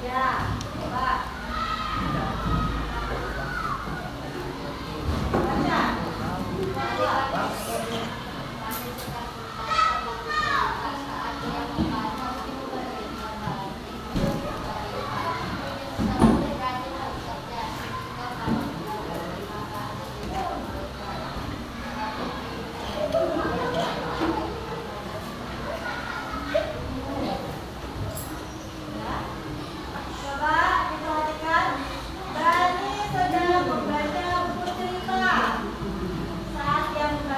Ya, coba. Yang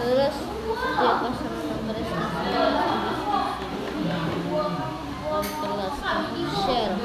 Terus setiap pasangan berprestasi kelas share.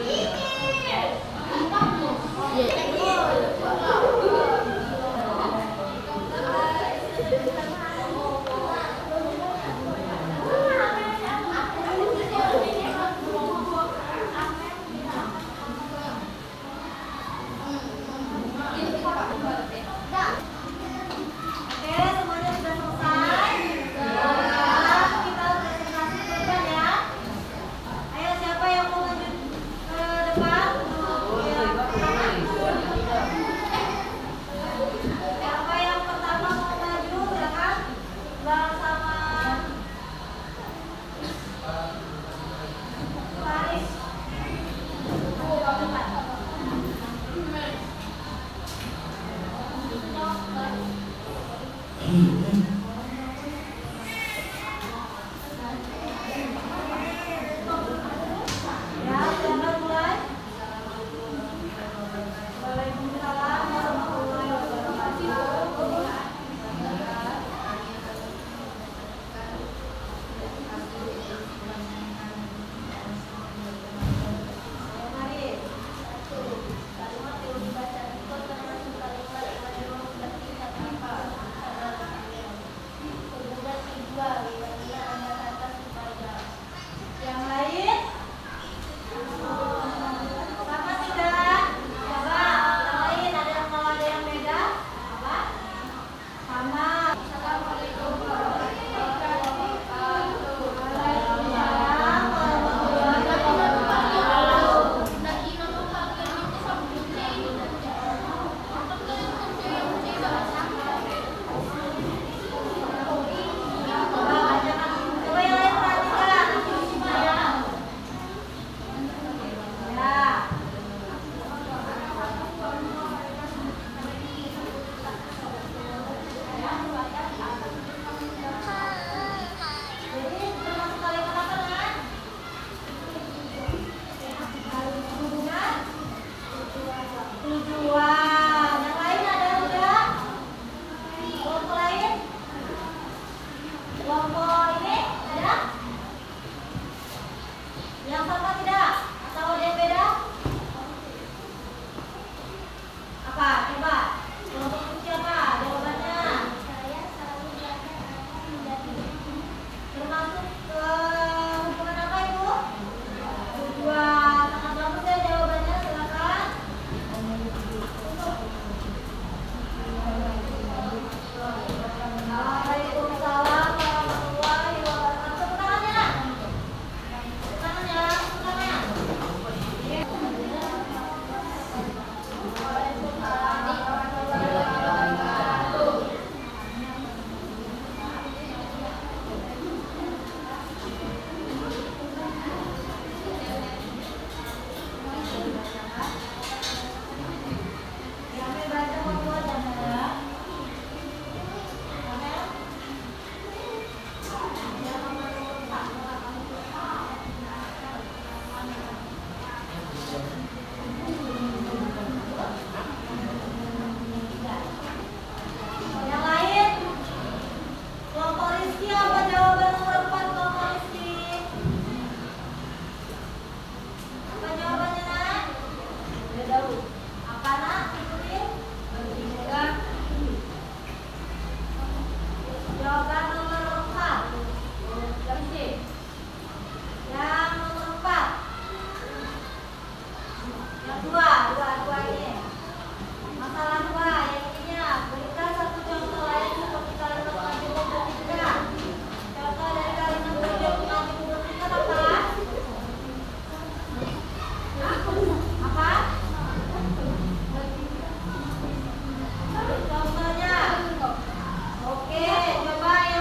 Oke, coba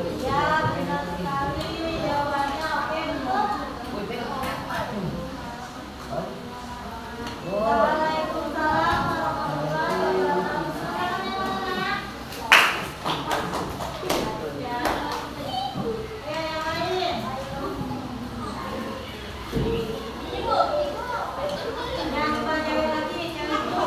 Ya, benar sekali jawabannya. Oke, betul. Waalaikumsalam warahmatullahi wabarakatuh. Ya. Oke, yang lain. Ibu. Yang coba cewek lagi, cewek dulu.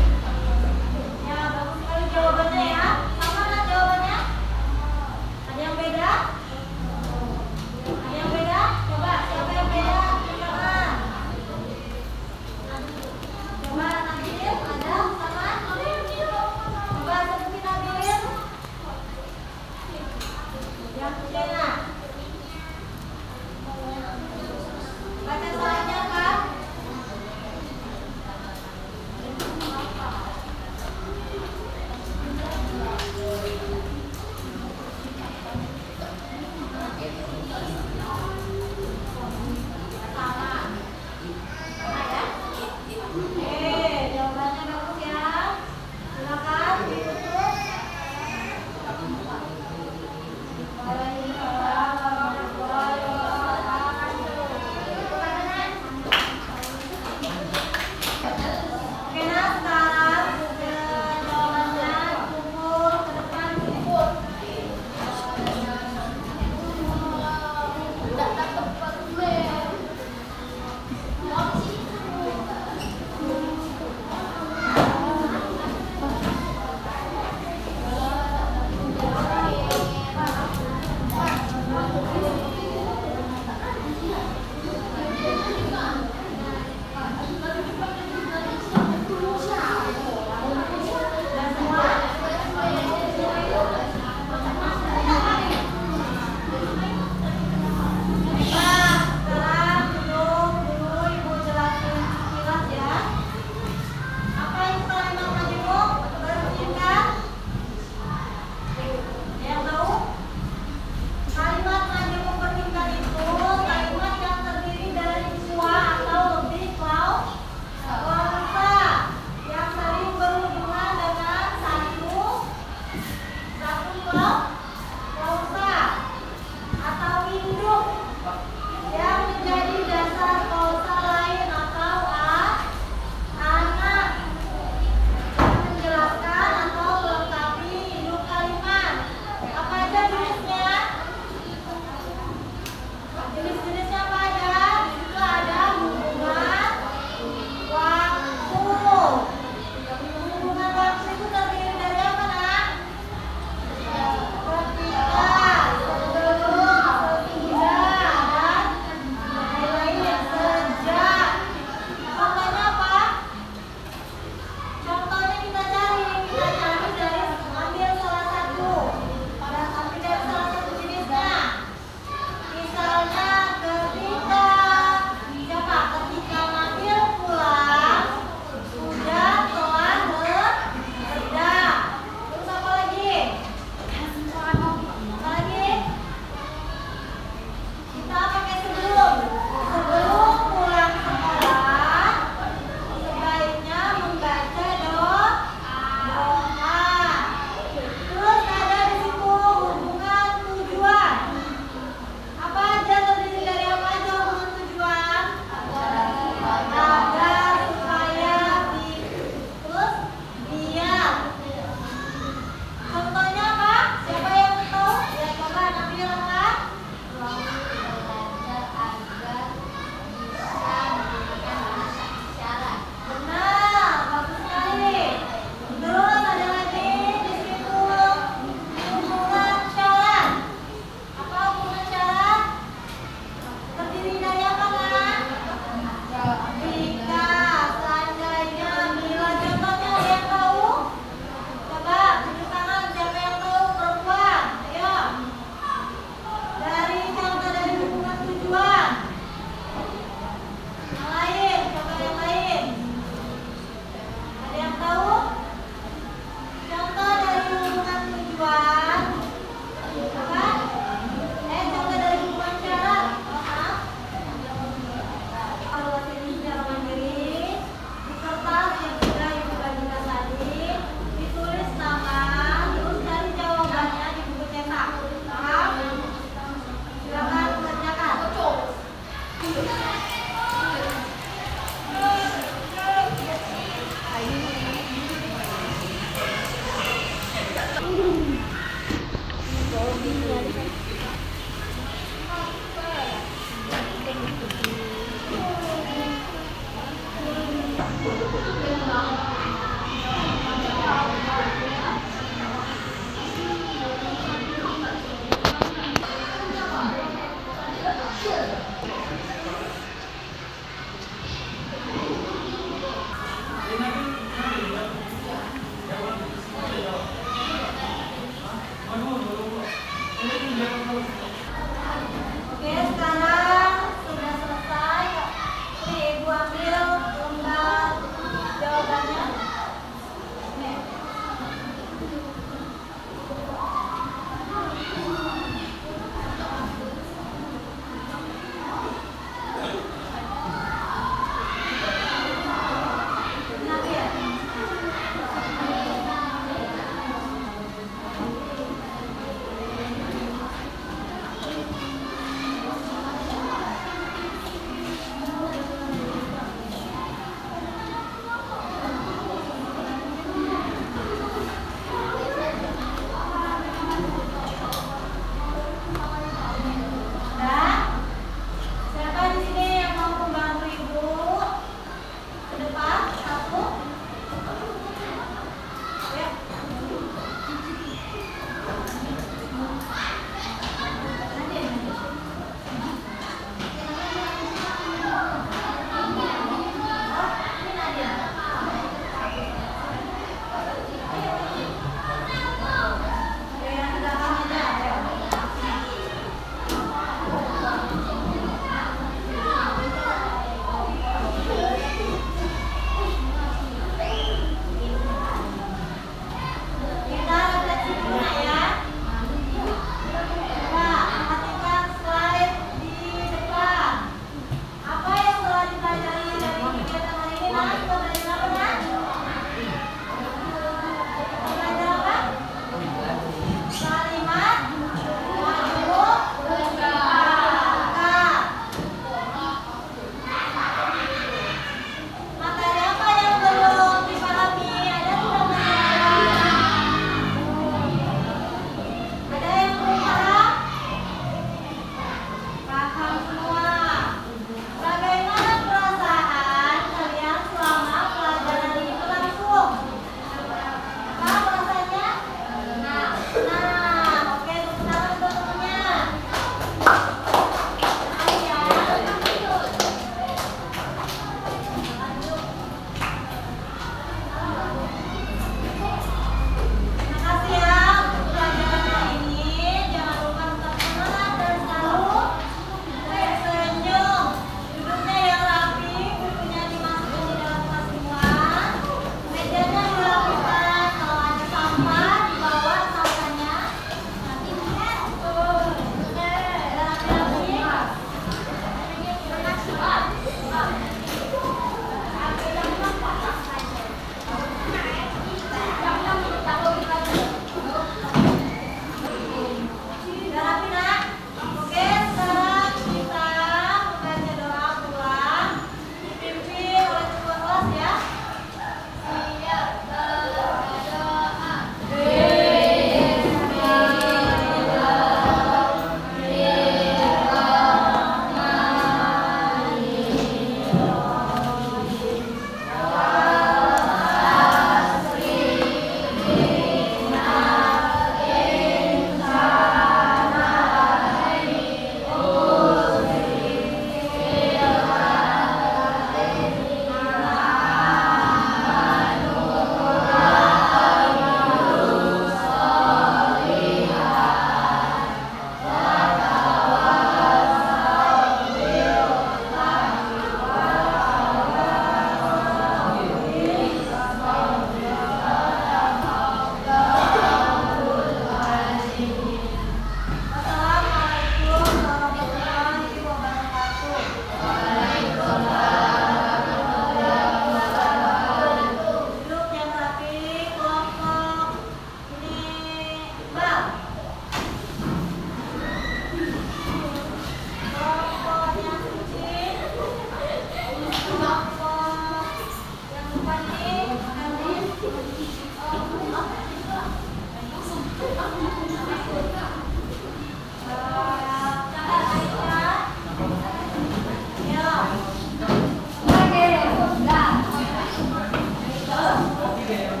Assalamualaikum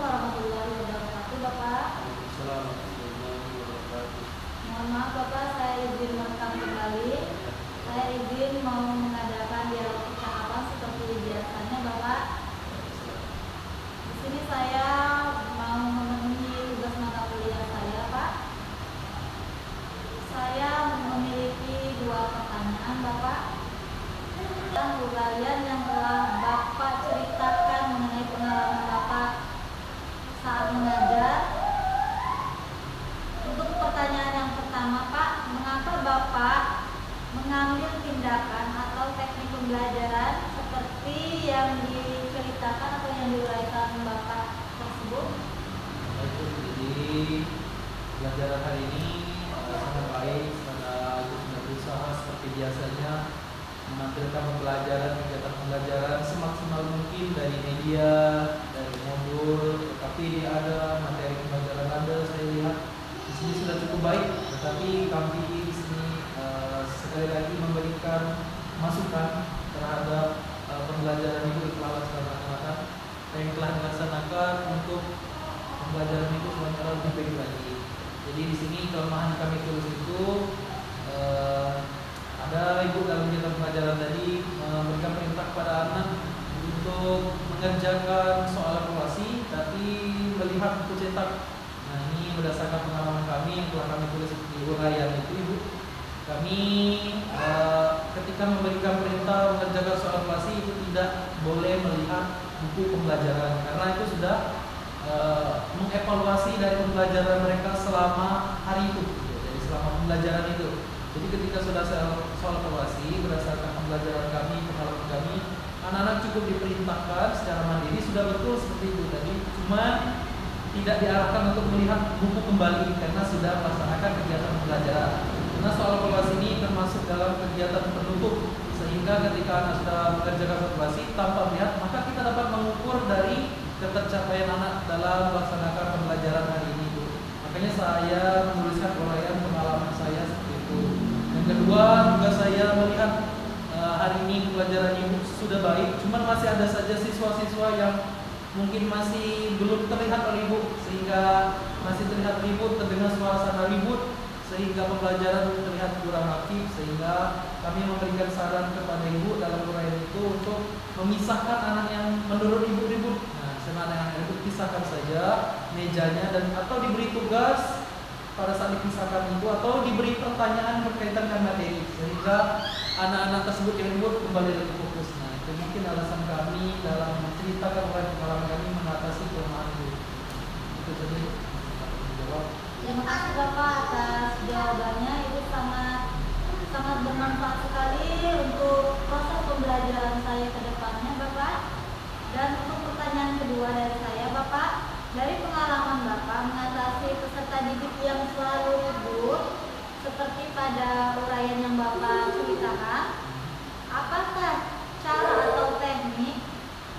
warahmatullahi wabarakatuh, Bapak. Mohon maaf Bapak, saya izin merekam kembali. Saya izin mau mengadakan dialog percakapan seperti biasanya, Bapak. Di sini saya mau memenuhi tugas mata kuliah saya, Pak. Saya memiliki 2 pertanyaan, Bapak. Dan uraian yang telah Bapak ceritakan mengenai pengalaman Bapak saat mengajar. Untuk pertanyaan yang pertama, Pak, mengapa Bapak mengambil tindakan atau teknik pembelajaran seperti yang diceritakan atau yang diuraikan Bapak tersebut? Jadi pelajaran hari ini sangat baik karena Ibu sudah berusaha seperti biasanya menampilkan pembelajaran, kegiatan pembelajaran semaksimal mungkin dari media, dari modul, tetapi ada materi pembelajaran ada saya lihat di sini sudah cukup baik, tetapi kami di sini sekali lagi memberikan masukan terhadap pembelajaran itu telah dilaksanakan yang telah dilaksanakan untuk pembelajaran itu sementara lebih baik lagi. Jadi di sini kelemahan kami tulis itu ada Ibu dalam kegiatan pembelajaran tadi memberikan perintah kepada anak untuk mengerjakan soal evaluasi tapi melihat buku cetak. Nah, ini berdasarkan pengalaman kami yang telah kami tulis di uraian itu, Ibu. Kami ketika memberikan perintah mengerjakan soal evaluasi itu tidak boleh melihat buku pembelajaran karena itu sudah mengevaluasi dari pembelajaran mereka selama hari itu. Jadi selama pembelajaran itu. Jadi ketika sudah soal evaluasi berdasarkan pembelajaran kami, pengalaman kami, anak-anak cukup diperintahkan secara mandiri sudah betul seperti itu tadi. Cuma tidak diarahkan untuk melihat buku kembali karena sudah melaksanakan kegiatan pembelajaran. Karena soal evaluasi ini termasuk dalam kegiatan penutup sehingga ketika anak sudah mengerjakan evaluasi tanpa melihat maka kita dapat mengukur dari ketercapaian anak dalam melaksanakan pembelajaran hari ini. Makanya saya menuliskan uraian pengalaman saya seperti itu. Yang kedua juga saya melihat hari ini pembelajaran Ibu sudah baik, cuman masih ada saja siswa-siswa yang mungkin masih belum terlihat oleh Ibu sehingga masih terlihat ribut, terdengar suasana ribut sehingga pembelajaran terlihat kurang aktif sehingga kami memberikan saran kepada Ibu dalam uraian itu untuk memisahkan anak yang menurut Ibu ribut. Anak yang ribut pisahkan saja mejanya dan atau diberi tugas pada saat dipisahkan itu atau diberi pertanyaan berkaitan dengan materi sehingga anak-anak tersebut yang ribut kembali lagi fokus. Nah, itu mungkin alasan kami dalam menceritakan pengalaman kami mengatasi kelemahan itu. Itu tadi menjawab. Terima kasih Bapak atas jawabannya, itu sangat bermanfaat sekali untuk proses pembelajaran saya ke depannya, Bapak. Dan untuk pertanyaan kedua dari saya, Bapak, dari pengalaman Bapak mengatasi peserta didik yang selalu ribut seperti pada uraian yang Bapak ceritakan, apakah cara atau teknik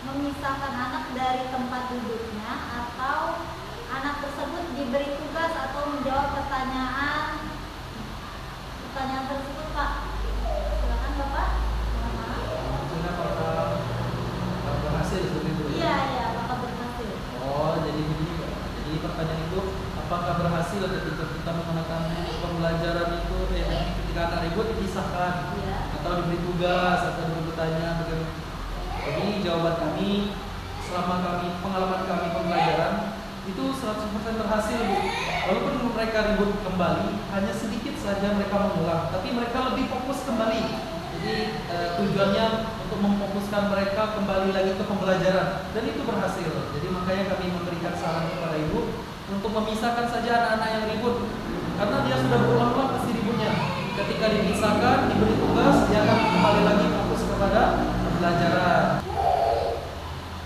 memisahkan anak dari tempat duduknya atau anak tersebut diberi tugas atau menjawab pertanyaan tersebut, Pak? Silakan Bapak. Berhasil seperti itu. Iya, apakah berhasil? Oh, jadi begini Pak. Jadi pertanyaan itu apakah berhasil ketika kita menggunakan pembelajaran itu ketika anak ribut dipisahkan atau diberi tugas atau diberi pertanyaan bagaimana? Jadi jawaban kami selama pengalaman kami pembelajaran itu 100% berhasil, Bu. Walaupun mereka ribut kembali, hanya sedikit saja mereka mengulang, tapi mereka lebih fokus kembali. Jadi tujuannya untuk memfokuskan mereka kembali lagi ke pembelajaran dan itu berhasil. Jadi makanya kami memberikan saran kepada Ibu untuk memisahkan saja anak-anak yang ribut karena dia sudah berulang-ulang pasti ributnya. Ketika dipisahkan, diberi tugas, dia akan kembali lagi fokus kepada pembelajaran.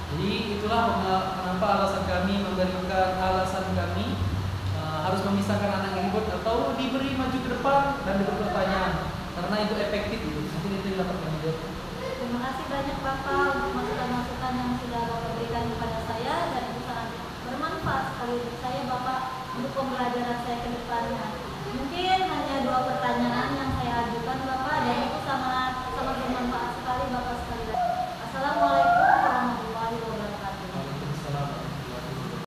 Jadi itulah kenapa alasan kami memberikan alasan kami harus memisahkan anak yang ribut atau diberi maju ke depan dan diberi pertanyaan karena itu efektif. Mungkin itu yang dapat kami jawab. Terima kasih banyak Bapak untuk masukan-masukan yang sudah Bapak berikan kepada saya, dan itu sangat bermanfaat sekali untuk saya Bapak untuk pembelajaran saya ke depannya. Mungkin hanya 2 pertanyaan yang saya ajukan Bapak, dan itu sangat bermanfaat sekali Bapak sekalian. Assalamualaikum